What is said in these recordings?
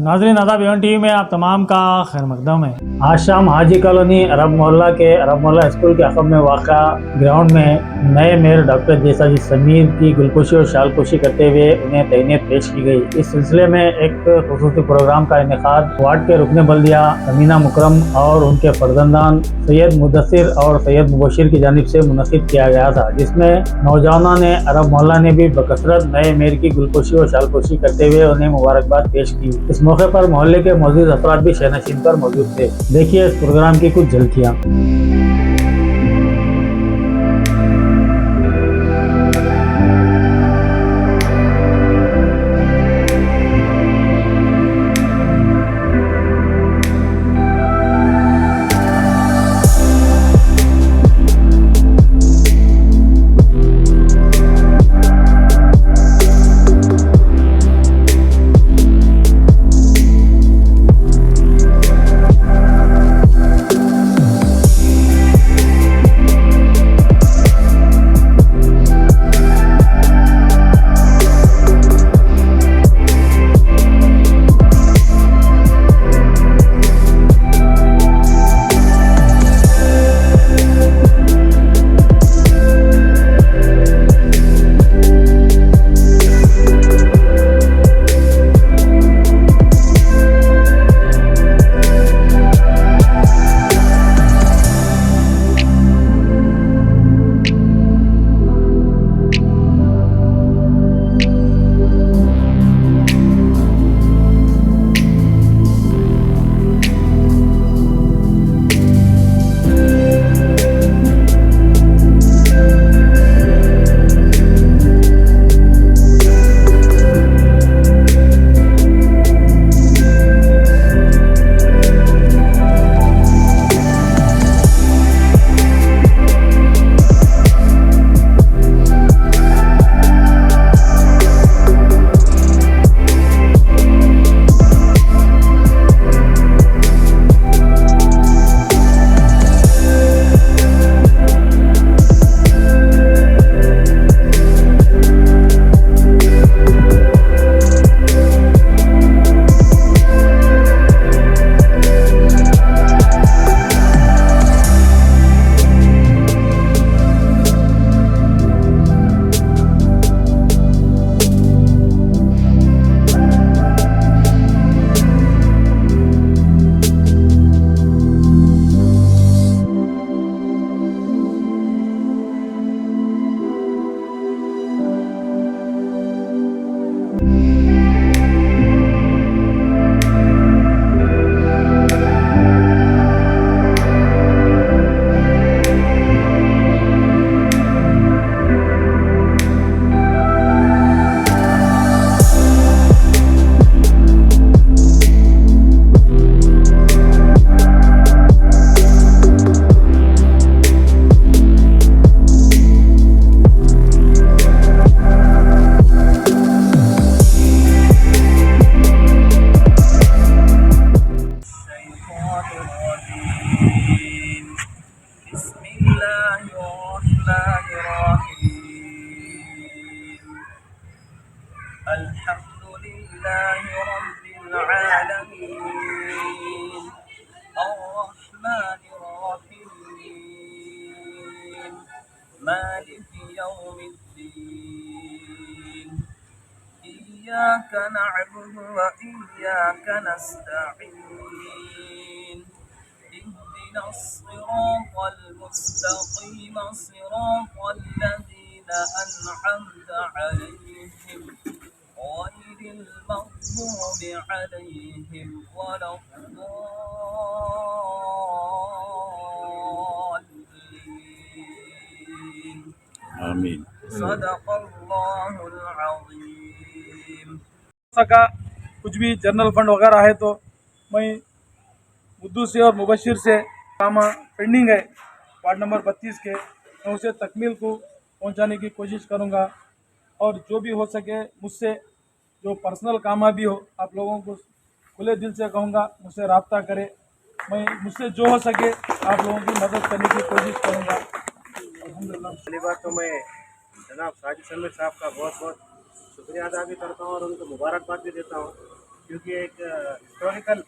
नाज़रीन आदाब, Avon TV में आप तमाम का खैर मकदम है। आज शाम हाजी कॉलोनी अरब मोहल्ला के अरब मोहल्ला स्कूल के अखब में वाक़ा ग्राउंड में नए मेयर डॉक्टर जैसाजी समीर की गुलकुशी और शालकुशी करते हुए उन्हें तहनीत पेश की गई। इस सिलसिले में एक खुसूसी प्रोग्राम का इनेकाद वार्ड के रुकने बल्दिया अमीना मुकरम और उनके फर्जंदान सैयद मुदस्सिर और सैयद मुबशिर की जानिब से मुनक़िद किया गया था, जिसमें नौजवानों ने अरब मोहल्ला ने भी बकसरत नए मेयर की गुलकुशी और शालकुशी करते हुए उन्हें मुबारकबाद पेश की। इस मौके पर मोहल्ले के मौजूद अफराद भी शहनशीन पर मौजूद थे। देखिए इस प्रोग्राम की कुछ झलकियाँ। अल्हम्दुलिल्लाहि रब्बिल आलमीन अर्रहमानिर रहीम मालिकि यौमिद्दीन इय्याका नअबुदु व इय्याका नस्तईन इहदिनस सिरातल मुस्तक़ीम सिरातल लज़ीना अनअमता अलैहिम गैरिल मग़्दूबि अलैहिम वलद्दाल्लीन। आमीन। सदक़ल्लाहुल अज़ीम। का कुछ भी जनरल फंड वगैरह है तो मैं मुद्दू से और मुबशिर से काम पेंडिंग है वार्ड नंबर 32 के, मैं उसे तकमील को पहुंचाने की कोशिश करूंगा। और जो भी हो सके मुझसे जो पर्सनल काम भी हो, आप लोगों को खुले दिल से कहूँगा मुझसे रब्ता करें। मैं मुझसे जो हो सके आप लोगों की मदद करने की कोशिश करूँगा। अल्हम्दुलिल्लाह। पहली बात तो मैं जनाब साजिद समीर साहब का बहुत बहुत शुक्रिया अदा भी करता हूँ और उनको मुबारकबाद भी देता हूँ क्योंकि एक हिस्टोरिकल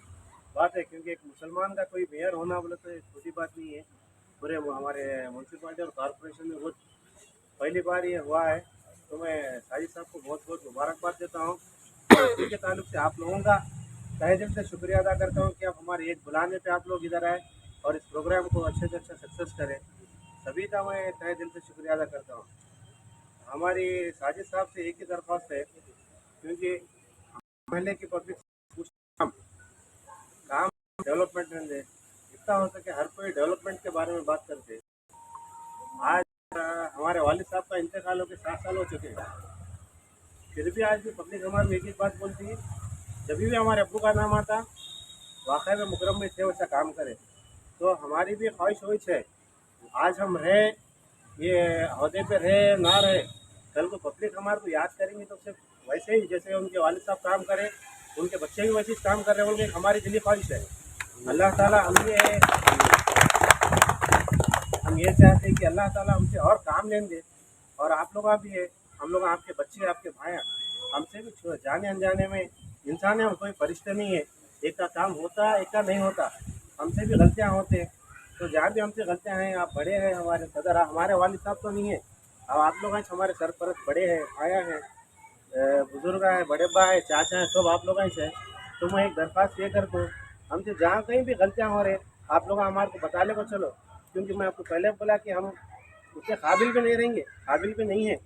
बात है, क्योंकि एक मुसलमान का कोई मेयर होना बोले तो छोटी बात नहीं है। पूरे हमारे म्यूनसिपालिटी और कॉरपोरेशन में बहुत पहली बार ये हुआ है, तो मैं साजिद साहब को बहुत बहुत मुबारकबाद देता हूँ। और इसी के ताल्लुक से आप लोगों का तहे दिल से शुक्रिया अदा करता हूँ कि आप हमारे एक बुलाने पे आप लोग इधर आए और इस प्रोग्राम को अच्छे से अच्छा सक्सेस करें। सभी का मैं तहे दिल से शुक्रिया अदा करता हूँ। हमारी साजिद साहब से एक ही दरख्वास्त है, क्योंकि महल्ले की पब्लिक कुछ काम डेवलपमेंट में दे, जितना हो सके हर कोई डेवलपमेंट के बारे में बात करते। आज हमारे वालिद साहब का इंतकाल होकर 7 साल हो चुके हैं, फिर भी आज भी पब्लिक हमारे में एक ही बात बोलती है, जब भी हमारे अब्बू का नाम आता वाकई में मुकरम में थे वैसा काम करे। तो हमारी भी ख्वाहिश हुई है, आज हम रहे ये अहदे पे रहे ना रहे, कल को पब्लिक हमारे को याद करेंगे तो सिर्फ वैसे ही जैसे उनके वालिद साहब काम करें, उनके बच्चे भी वैसे ही काम कर रहे होंगे, हमारी दिली ख्वाहिश है। अल्लाह ताला हम ये चाहते हैं कि अल्लाह ताला हमसे और काम लेने दे, और आप लोग भी है, हम लोग आपके बच्चे आपके भाई हमसे भी जाने अनजाने में इंसान है, हम कोई फरिश्ते नहीं है। एक का काम होता है, एक का नहीं होता, हमसे भी गलतियाँ होते हैं। तो जहाँ भी हमसे गलतियाँ हैं, आप बड़े हैं, हमारे सदर हमारे वालिद साहब तो नहीं है, अब आप लोग हैं हमारे सरपरस्त बड़े हैं, आया है, बुजुर्ग है, बड़े बा है, चाचा हैं, सब आप लोग हैं। तो मैं एक दरख्वास्त ये कर दूँ, हमसे जहाँ कहीं भी गलतियाँ हो रही आप लोग हमारे को बता ले को चलो, क्योंकि मैं आपको पहले बोला कि हम उतने काबिल भी नहीं रहेंगे, काबिल भी नहीं है।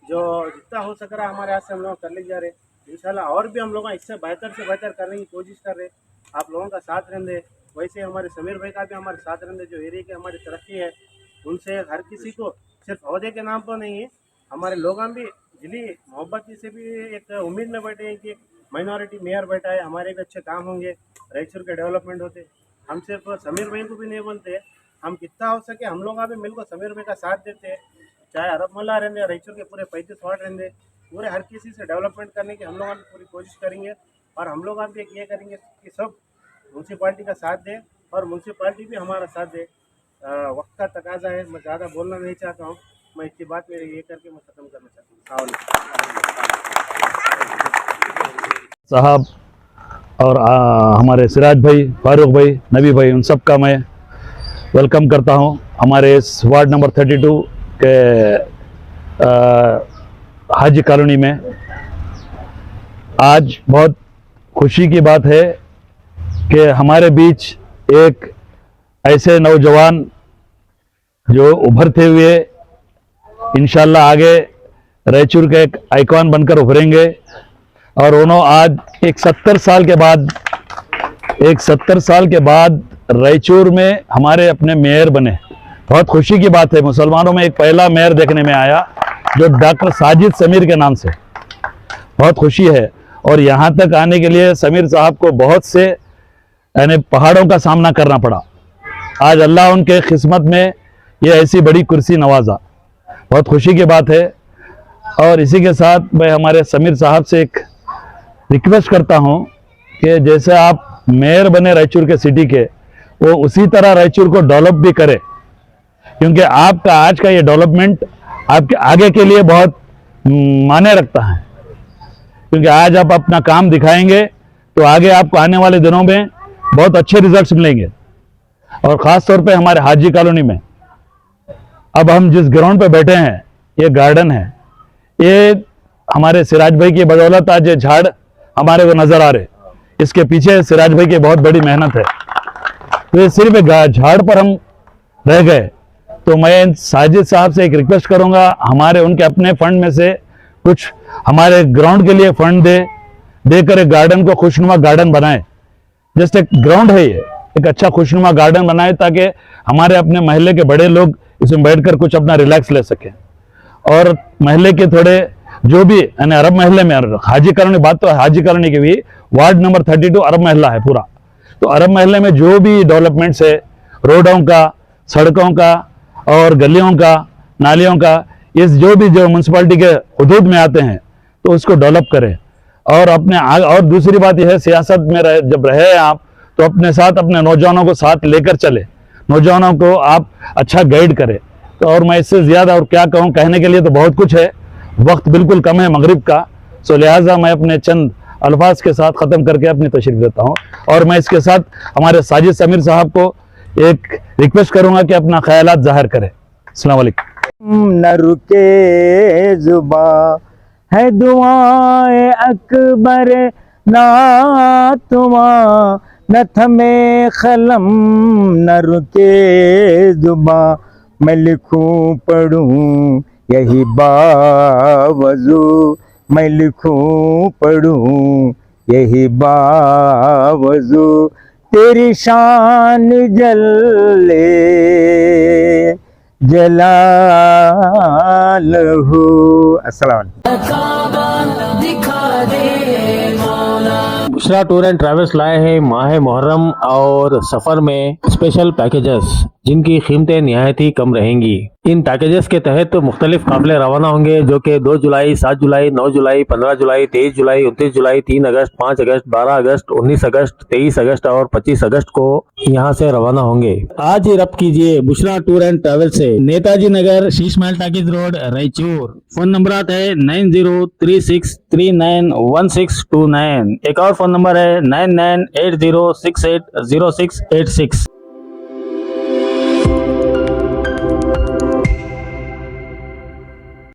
जो जितना हो सक रहा हमारे हाथ से हम लोग कर ले जा रहे, इंशाल्लाह और भी हम लोग इससे बेहतर से बेहतर करने की कोशिश कर रहे। आप लोगों का साथ रहने, वैसे हमारे समीर भाई का भी हमारे साथ रहने, जो एरिया की हमारी तरक्की है उनसे हर किसी को सिर्फ अहदे के नाम पर नहीं है, हमारे लोग भी दिली मोहब्बत से भी एक उम्मीद में बैठे हैं कि माइनॉरिटी मेयर बैठा है, हमारे भी अच्छे काम होंगे, रायचूर के डेवलपमेंट होते। हम सिर्फ समीर भाई को भी नहीं बोलते, हम कितना हो सके हम लोग भी मिलकर समीर भाई का साथ देते हैं, चाहे अरब मोहल्ला रहने, रायचूर के पूरे 35 वार्ड रहने, पूरे हर किसी से डेवलपमेंट करने की हम लोग भी पूरी कोशिश करेंगे। और हम लोग भी ये करेंगे कि सब म्यूनसिपाल्टी का साथ दें और म्यूनसिपाल्टी भी हमारा साथ दे। वक्त का तकाजा है, मैं ज़्यादा बोलना नहीं चाहता हूँ, मैं इतनी बात मेरी ये करके मैं ख़त्म करना चाहता हूँ। साहब और हमारे सिराज भाई, फारूक भाई, नबी भाई, उन सब का मैं वेलकम करता हूं हमारे इस वार्ड नंबर 32 के हाजी कॉलोनी में। आज बहुत खुशी की बात है कि हमारे बीच एक ऐसे नौजवान जो उभरते हुए इंशाल्लाह आगे रायचूर के एक आइकॉन बनकर उभरेंगे, और उन्होंने आज एक 70 साल के बाद रायचूर में हमारे अपने मेयर बने। बहुत खुशी की बात है, मुसलमानों में एक पहला मेयर देखने में आया जो डॉक्टर साजिद समीर के नाम से, बहुत खुशी है। और यहाँ तक आने के लिए समीर साहब को बहुत से यानी पहाड़ों का सामना करना पड़ा, आज अल्लाह उनके किस्मत में ये ऐसी बड़ी कुर्सी नवाजा, बहुत खुशी की बात है। और इसी के साथ मैं हमारे समीर साहब से एक रिक्वेस्ट करता हूं कि जैसे आप मेयर बने रायचूर के सिटी के, वो उसी तरह रायचूर को डेवलप भी करे, क्योंकि आपका आज का ये डेवलपमेंट आपके आगे के लिए बहुत मायने रखता है। क्योंकि आज आप अपना काम दिखाएंगे तो आगे आपको आने वाले दिनों में बहुत अच्छे रिजल्ट्स मिलेंगे। और ख़ास तौर पे हमारे हाजी कॉलोनी में अब हम जिस ग्राउंड पे बैठे हैं, ये गार्डन है, ये हमारे सिराज भाई की बदौलत आज ये झाड़ हमारे को नजर आ रहे, इसके पीछे सिराज भाई की बहुत बड़ी मेहनत है। तो ये सिर्फ झाड़ पर हम रह गए, तो मैं साजिद साहब से एक रिक्वेस्ट करूंगा, हमारे उनके अपने फंड में से कुछ हमारे ग्राउंड के लिए फंड देकर एक गार्डन को खुशनुमा गार्डन बनाए। जस्ट एक ग्राउंड है, ये एक अच्छा खुशनुमा गार्डन बनाए ताकि हमारे अपने महल्ले के बड़े लोग इसमें बैठकर कुछ अपना रिलैक्स ले सकें। और महल्ले के थोड़े जो भी यानी अरब महल्ले में, हाजी कॉलोनी, बात तो हाजी कॉलोनी की भी, वार्ड नंबर 32 अरब महल्ला है पूरा, तो अरब महल्ले में जो भी डेवलपमेंट्स है, रोडों का, सड़कों का और गलियों का, नालियों का, इस जो म्यूनसिपालिटी के हुदूद में आते हैं तो उसको डेवलप करें। और अपने और दूसरी बात यह है, सियासत में जब रहे आप तो अपने साथ अपने नौजवानों को साथ लेकर चले, नौजवानों को आप अच्छा गाइड करें। तो और मैं इससे ज़्यादा और क्या कहूँ, कहने के लिए तो बहुत कुछ है, वक्त बिल्कुल कम है मगरिब का, सो लिहाजा मैं अपने चंद अल्फाज के साथ ख़त्म करके अपनी तशरीफ देता हूँ। और मैं इसके साथ हमारे साजिद समीर साहब को एक रिक्वेस्ट करूँगा कि अपना ख्यालात जाहिर करें। अस्सलाम वालेकुम। न रुके जुबा है दुआए अकबर ना तुमा न थमे कलम न रुके जुबा मैं लिखूं पढ़ूं यही बावजू मैं लिखूं पढ़ूं यही बावजू तेरी शान जले जलालहू। अस्सलाम बुशरा टूर एंड ट्रैवल्स लाए हैं माह मुहर्रम और सफर में स्पेशल पैकेजेस जिनकी कीमतें निहायत ही कम रहेंगी। इन पैकेजेस के तहत मुख्तलिफ काफिले रवाना होंगे जो कि 2 जुलाई, 7 जुलाई, 9 जुलाई, 15 जुलाई, 23 जुलाई, 29 जुलाई, 3 अगस्त, 5 अगस्त, 12 अगस्त, 19 अगस्त, 23 अगस्त और 25 अगस्त को यहाँ से रवाना होंगे। आज ही रब्त कीजिए बुशरा टूर एंड ट्रैवल से, नेताजी नगर, Sheesh Mahal talkies road, Raichur. Phone number है 9036391629। एक और फोन नंबर है 9980680686।